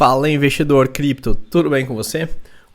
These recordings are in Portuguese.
Fala investidor cripto, tudo bem com você?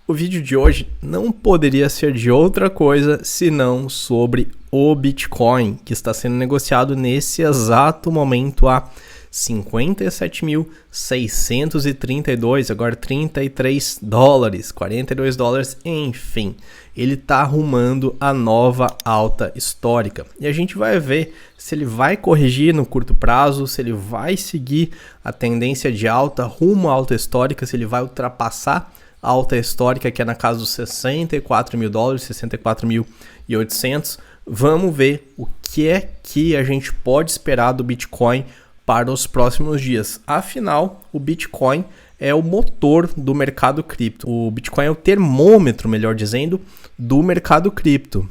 O vídeo de hoje não poderia ser de outra coisa senão sobre o Bitcoin, que está sendo negociado nesse exato momento a 57.632, agora 33 dólares, 42 dólares, enfim. Ele está arrumando a nova alta histórica. E a gente vai ver se ele vai corrigir no curto prazo, se ele vai seguir a tendência de alta rumo à alta histórica, se ele vai ultrapassar a alta histórica, que é na casa dos 64 mil dólares, 64.800. Vamos ver o que é que a gente pode esperar do Bitcoin para os próximos dias. Afinal, o Bitcoin é o motor do mercado cripto. O Bitcoin é o termômetro, melhor dizendo, do mercado cripto.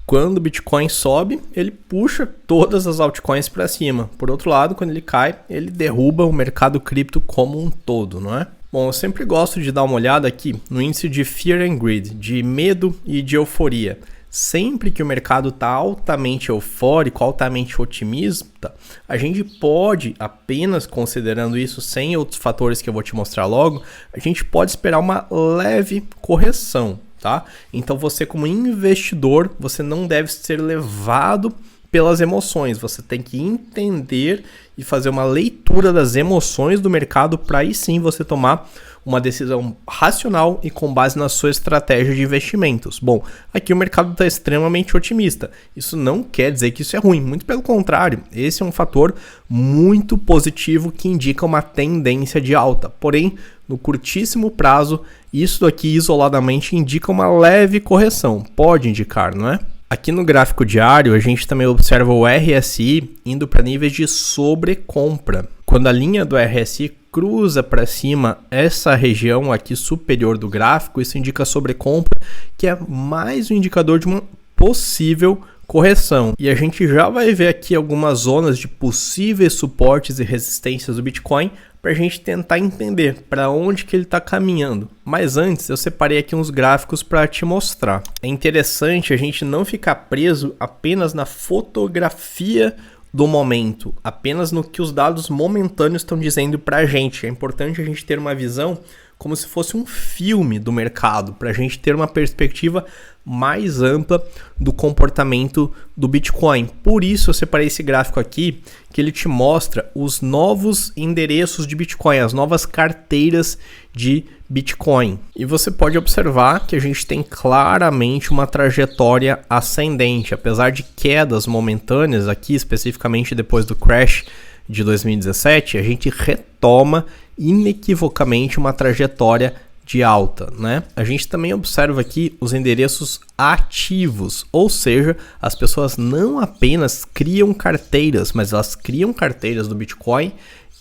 Quando o Bitcoin sobe, ele puxa todas as altcoins para cima. Por outro lado, quando ele cai, ele derruba o mercado cripto como um todo, não é? Bom, eu sempre gosto de dar uma olhada aqui no índice de Fear and Greed, de medo e de euforia. Sempre que o mercado está altamente eufórico, altamente otimista, a gente pode, apenas considerando isso sem outros fatores que eu vou te mostrar logo, a gente pode esperar uma leve correção, tá? Então você como investidor, você não deve ser levado pelas emoções, você tem que entender e fazer uma leitura das emoções do mercado para aí sim você tomar uma decisão racional e com base na sua estratégia de investimentos. Bom, aqui o mercado está extremamente otimista. Isso não quer dizer que isso é ruim, muito pelo contrário. Esse é um fator muito positivo que indica uma tendência de alta. Porém, no curtíssimo prazo, isso aqui isoladamente indica uma leve correção. Pode indicar, não é? Aqui no gráfico diário, a gente também observa o RSI indo para níveis de sobrecompra. Quando a linha do RSI cruza para cima essa região aqui superior do gráfico, isso indica sobrecompra, que é mais um indicador de uma possível correção. E a gente já vai ver aqui algumas zonas de possíveis suportes e resistências do Bitcoin para a gente tentar entender para onde que ele está caminhando. Mas antes eu separei aqui uns gráficos para te mostrar. É interessante a gente não ficar preso apenas na fotografia do momento, apenas no que os dados momentâneos estão dizendo para a gente. É importante a gente ter uma visão como se fosse um filme do mercado, para a gente ter uma perspectiva mais ampla do comportamento do Bitcoin. Por isso eu separei esse gráfico aqui, que ele te mostra os novos endereços de Bitcoin, as novas carteiras de Bitcoin. E você pode observar que a gente tem claramente uma trajetória ascendente, apesar de quedas momentâneas aqui, especificamente depois do crash de 2017, a gente retoma inequivocamente uma trajetória de alta, né? A gente também observa aqui os endereços ativos, ou seja, as pessoas não apenas criam carteiras, mas elas criam carteiras do Bitcoin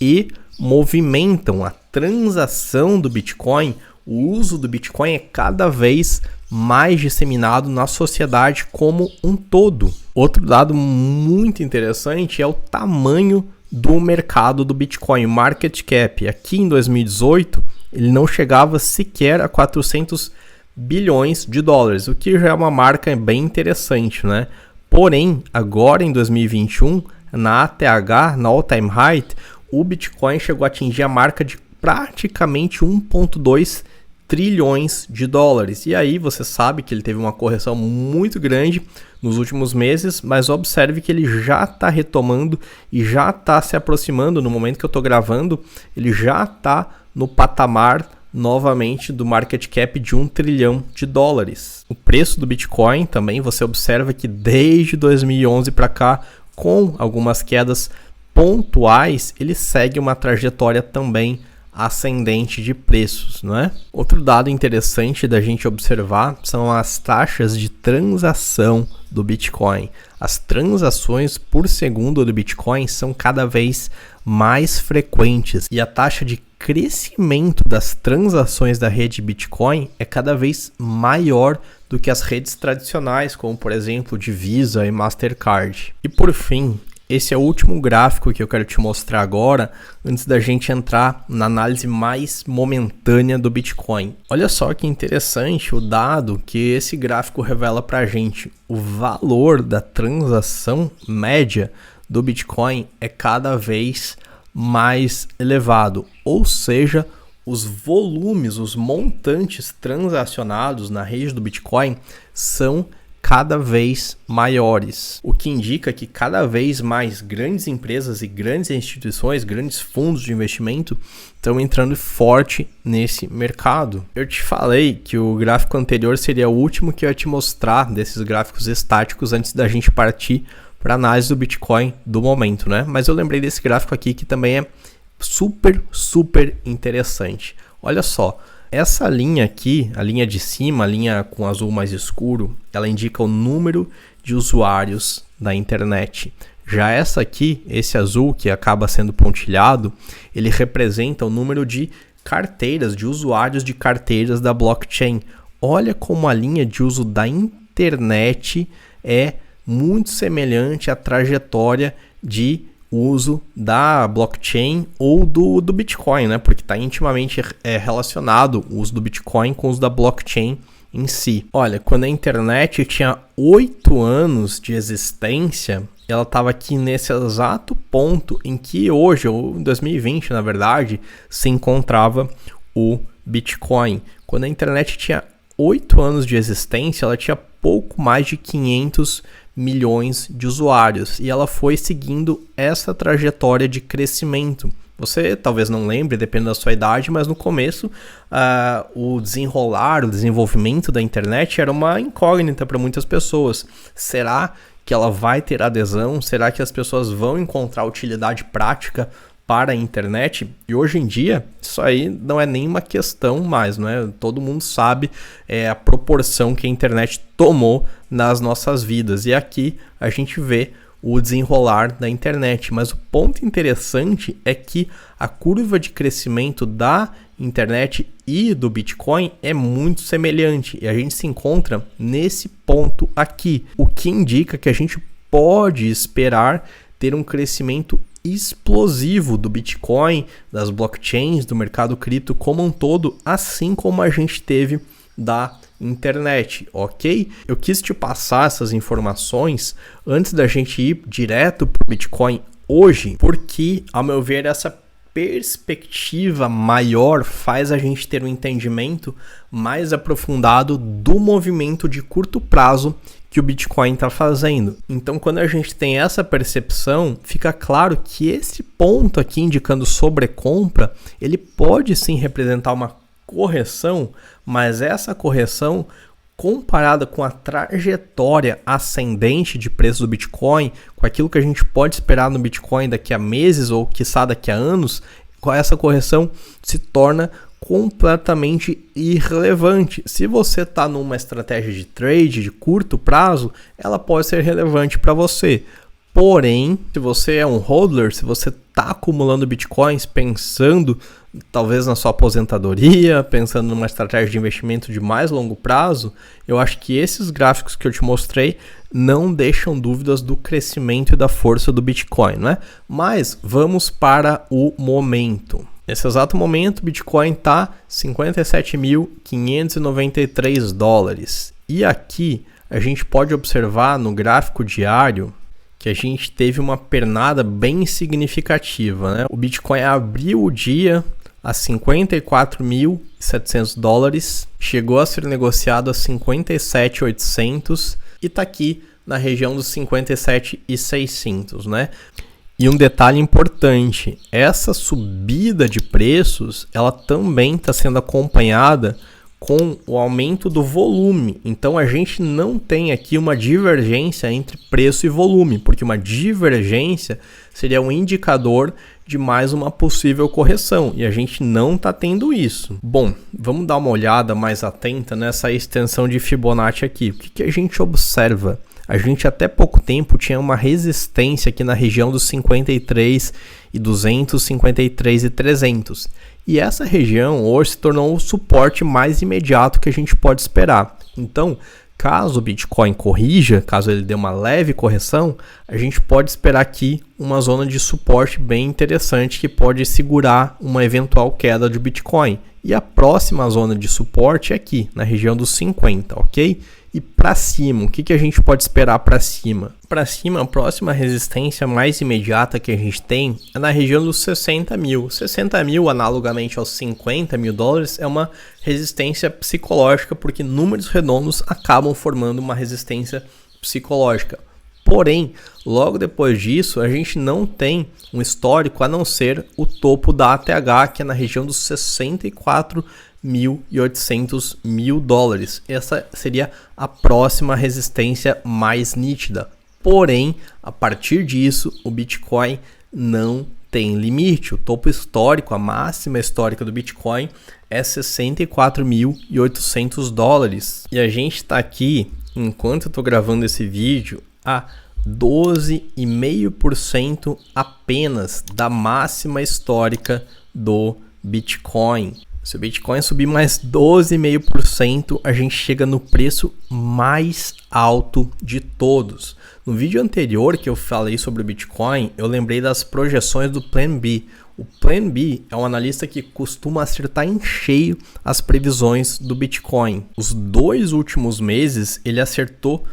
e movimentam a transação do Bitcoin. O uso do Bitcoin é cada vez mais disseminado na sociedade como um todo. Outro dado muito interessante é o tamanho do mercado do Bitcoin, market cap. Aqui em 2018, ele não chegava sequer a 400 bilhões de dólares, o que já é uma marca bem interessante, né? Porém, agora em 2021, na ATH, na All Time High, o Bitcoin chegou a atingir a marca de praticamente 1,2 trilhões de dólares. E aí você sabe que ele teve uma correção muito grande nos últimos meses, mas observe que ele já está retomando e já está se aproximando. No momento que eu estou gravando, ele já está no patamar novamente do market cap de 1 trilhão de dólares. O preço do Bitcoin também, você observa que desde 2011 para cá, com algumas quedas pontuais, ele segue uma trajetória também ascendente de preços, não é? Outro dado interessante da gente observar são as taxas de transação do Bitcoin. As transações por segundo do Bitcoin são cada vez mais frequentes e a taxa de crescimento das transações da rede Bitcoin é cada vez maior do que as redes tradicionais, como por exemplo de Visa e Mastercard. E por fim, esse é o último gráfico que eu quero te mostrar agora, antes da gente entrar na análise mais momentânea do Bitcoin. Olha só que interessante o dado que esse gráfico revela para a gente. O valor da transação média do Bitcoin é cada vez mais elevado, ou seja, os volumes, os montantes transacionados na rede do Bitcoin são cada vez maiores, o que indica que cada vez mais grandes empresas e grandes instituições, grandes fundos de investimento estão entrando forte nesse mercado. Eu te falei que o gráfico anterior seria o último que eu ia te mostrar desses gráficos estáticos antes da gente partir para a análise do Bitcoin do momento, né? Mas eu lembrei desse gráfico aqui que também é super interessante. Olha só. Essa linha aqui, a linha de cima, a linha com azul mais escuro, ela indica o número de usuários da internet. Já essa aqui, esse azul que acaba sendo pontilhado, ele representa o número de carteiras, de usuários de carteiras da blockchain. Olha como a linha de uso da internet é muito semelhante à trajetória de uso da blockchain ou do Bitcoin, né? Porque está intimamente relacionado o uso do Bitcoin com o uso da blockchain em si. Olha, quando a internet tinha 8 anos de existência, ela estava aqui nesse exato ponto em que hoje, ou em 2020, na verdade, se encontrava o Bitcoin. Quando a internet tinha 8 anos de existência, ela tinha pouco mais de 500 milhões de usuários e ela foi seguindo essa trajetória de crescimento. Você talvez não lembre, dependendo da sua idade, mas no começo o desenvolvimento da internet era uma incógnita para muitas pessoas. Será que ela vai ter adesão? Será que as pessoas vão encontrar utilidade prática para a internet? E hoje em dia, isso aí não é nem uma questão mais, não é? Todo mundo sabe a proporção que a internet tomou nas nossas vidas. E aqui a gente vê o desenrolar da internet. Mas o ponto interessante é que a curva de crescimento da internet e do Bitcoin é muito semelhante. E a gente se encontra nesse ponto aqui, o que indica que a gente pode esperar ter um crescimento explosivo do Bitcoin, das blockchains, do mercado cripto como um todo, assim como a gente teve da internet, ok? Eu quis te passar essas informações antes da gente ir direto para o Bitcoin hoje, porque, ao meu ver, essa perspectiva maior faz a gente ter um entendimento mais aprofundado do movimento de curto prazo que o Bitcoin está fazendo. Então, quando a gente tem essa percepção, fica claro que esse ponto aqui indicando sobrecompra, ele pode sim representar uma correção, mas essa correção, comparada com a trajetória ascendente de preço do Bitcoin, com aquilo que a gente pode esperar no Bitcoin daqui a meses ou quiçá daqui a anos, essa correção se torna completamente irrelevante. Se você está numa estratégia de trade de curto prazo, ela pode ser relevante para você. Porém, se você é um hodler, se você está acumulando bitcoins pensando talvez na sua aposentadoria, pensando numa estratégia de investimento de mais longo prazo, eu acho que esses gráficos que eu te mostrei não deixam dúvidas do crescimento e da força do Bitcoin, né? Mas vamos para o momento. Nesse exato momento, o Bitcoin está 57.593 dólares. E aqui a gente pode observar no gráfico diário que a gente teve uma pernada bem significativa, né? O Bitcoin abriu o dia a 54.700 dólares, chegou a ser negociado a 57.800 e está aqui na região dos 57.600, né? E um detalhe importante, essa subida de preços, ela também está sendo acompanhada com o aumento do volume. Então a gente não tem aqui uma divergência entre preço e volume, porque uma divergência seria um indicador de mais uma possível correção, e a gente não está tendo isso. Bom, vamos dar uma olhada mais atenta nessa extensão de Fibonacci aqui. O que a gente observa? A gente até pouco tempo tinha uma resistência aqui na região dos 53.200, 53.300. E essa região hoje se tornou o suporte mais imediato que a gente pode esperar. Então, caso o Bitcoin corrija, caso ele dê uma leve correção, a gente pode esperar aqui uma zona de suporte bem interessante que pode segurar uma eventual queda de Bitcoin. E a próxima zona de suporte é aqui, na região dos 50, ok? E para cima, o que a gente pode esperar para cima? Para cima, a próxima resistência mais imediata que a gente tem é na região dos 60 mil. 60 mil, analogamente aos 50 mil dólares, é uma resistência psicológica, porque números redondos acabam formando uma resistência psicológica. Porém, logo depois disso, a gente não tem um histórico a não ser o topo da ATH, que é na região dos 64.800 mil dólares. Essa seria a próxima resistência mais nítida. Porém, a partir disso, o Bitcoin não tem limite. O topo histórico, a máxima histórica do Bitcoin é 64.800 dólares. E a gente está aqui, enquanto eu estou gravando esse vídeo, a 12,5% apenas da máxima histórica do Bitcoin. Se o Bitcoin subir mais 12,5%, a gente chega no preço mais alto de todos. No vídeo anterior que eu falei sobre o Bitcoin, eu lembrei das projeções do Plan B. O Plan B é um analista que costuma acertar em cheio as previsões do Bitcoin. Os 2 últimos meses ele acertou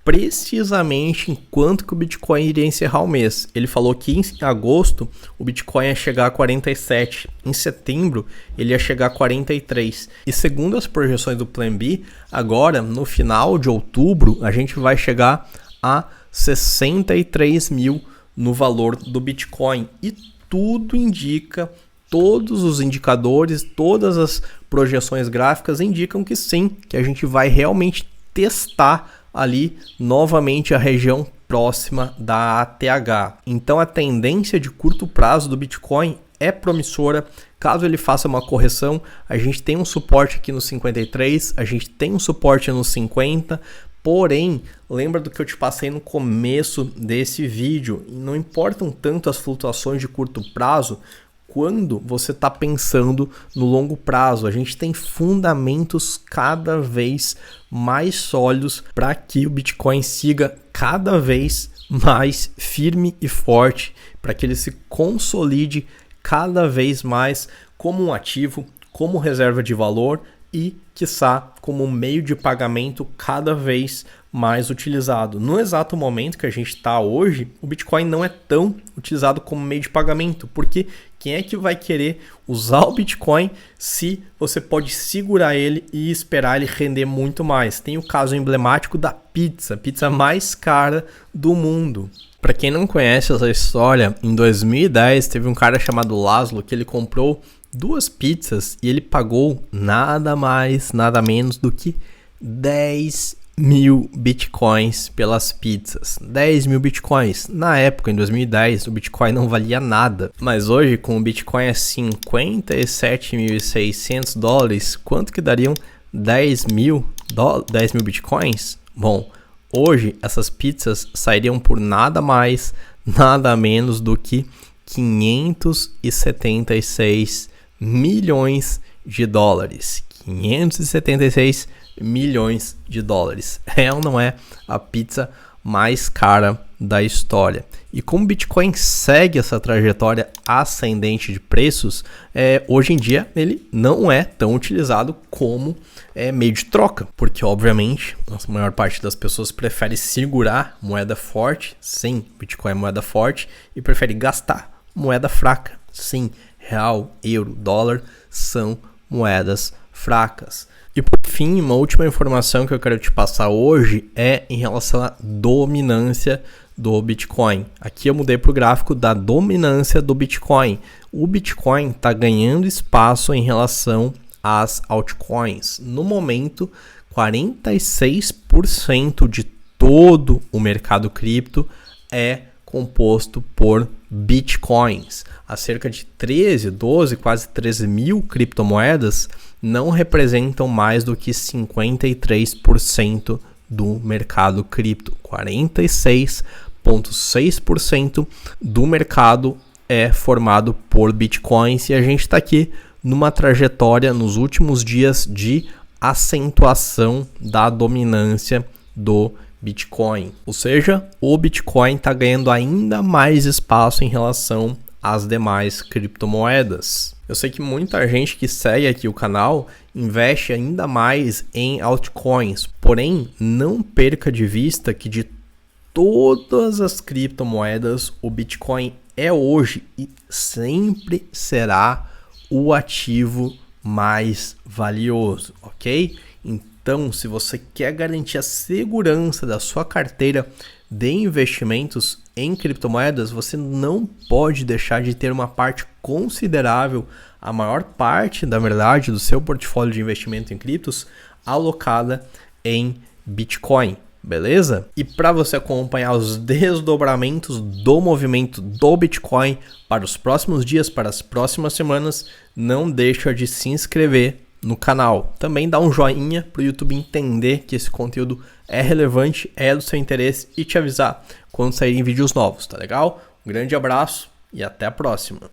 precisamente em quanto que o Bitcoin iria encerrar o mês. Ele falou que em agosto o Bitcoin ia chegar a 47, em setembro ele ia chegar a 43. E segundo as projeções do Plan B, agora no final de outubro a gente vai chegar a 63 mil no valor do Bitcoin. E tudo indica, todos os indicadores, todas as projeções gráficas indicam que sim, que a gente vai realmente testar ali novamente a região próxima da ATH. Então a tendência de curto prazo do Bitcoin é promissora. Caso ele faça uma correção, a gente tem um suporte aqui no 53, a gente tem um suporte no 50, porém, lembra do que eu te passei no começo desse vídeo, não importam tanto as flutuações de curto prazo, quando você está pensando no longo prazo. A gente tem fundamentos cada vez mais sólidos para que o Bitcoin siga cada vez mais firme e forte, para que ele se consolide cada vez mais como um ativo, como reserva de valor e, quiçá, como um meio de pagamento cada vez mais utilizado. No exato momento que a gente está hoje, o Bitcoin não é tão utilizado como meio de pagamento, porque quem é que vai querer usar o Bitcoin se você pode segurar ele e esperar ele render muito mais? Tem o caso emblemático da pizza, a pizza mais cara do mundo. Para quem não conhece essa história, em 2010 teve um cara chamado Laszlo que ele comprou 2 pizzas e ele pagou nada mais, nada menos do que 10 mil bitcoins pelas pizzas. 10 mil bitcoins. Na época, em 2010, o Bitcoin não valia nada. Mas hoje, com o Bitcoin a 57.600 dólares, quanto que dariam 10 mil bitcoins? Bom, hoje essas pizzas sairiam por nada mais, nada menos do que 576 milhões de dólares. 576 milhões de dólares. É ou não é a pizza mais cara da história? E como o Bitcoin segue essa trajetória ascendente de preços, hoje em dia ele não é tão utilizado como meio de troca, porque obviamente a maior parte das pessoas prefere segurar moeda forte, sim, Bitcoin é moeda forte, e prefere gastar moeda fraca, sim, real, euro, dólar são moedas fracas. E por fim, uma última informação que eu quero te passar hoje é em relação à dominância do Bitcoin. Aqui eu mudei para o gráfico da dominância do Bitcoin. O Bitcoin está ganhando espaço em relação às altcoins. No momento, 46% de todo o mercado cripto é composto por Bitcoins. Há cerca de 12, quase 13 mil criptomoedas não representam mais do que 53% do mercado cripto. 46,6% do mercado é formado por Bitcoins e a gente está aqui numa trajetória nos últimos dias de acentuação da dominância do Bitcoin. Ou seja, o Bitcoin está ganhando ainda mais espaço em relação as demais criptomoedas. Eu sei que muita gente que segue aqui o canal investe ainda mais em altcoins, porém não perca de vista que de todas as criptomoedas o Bitcoin é hoje e sempre será o ativo mais valioso, ok? Então, se você quer garantir a segurança da sua carteira de investimentos em criptomoedas, você não pode deixar de ter uma parte considerável, a maior parte, na verdade, do seu portfólio de investimento em criptos alocada em Bitcoin. Beleza? E para você acompanhar os desdobramentos do movimento do Bitcoin para os próximos dias, para as próximas semanas, não deixa de se inscrever no canal. Também dá um joinha para o YouTube entender que esse conteúdo é relevante, é do seu interesse e te avisar quando saírem vídeos novos, tá legal? Um grande abraço e até a próxima!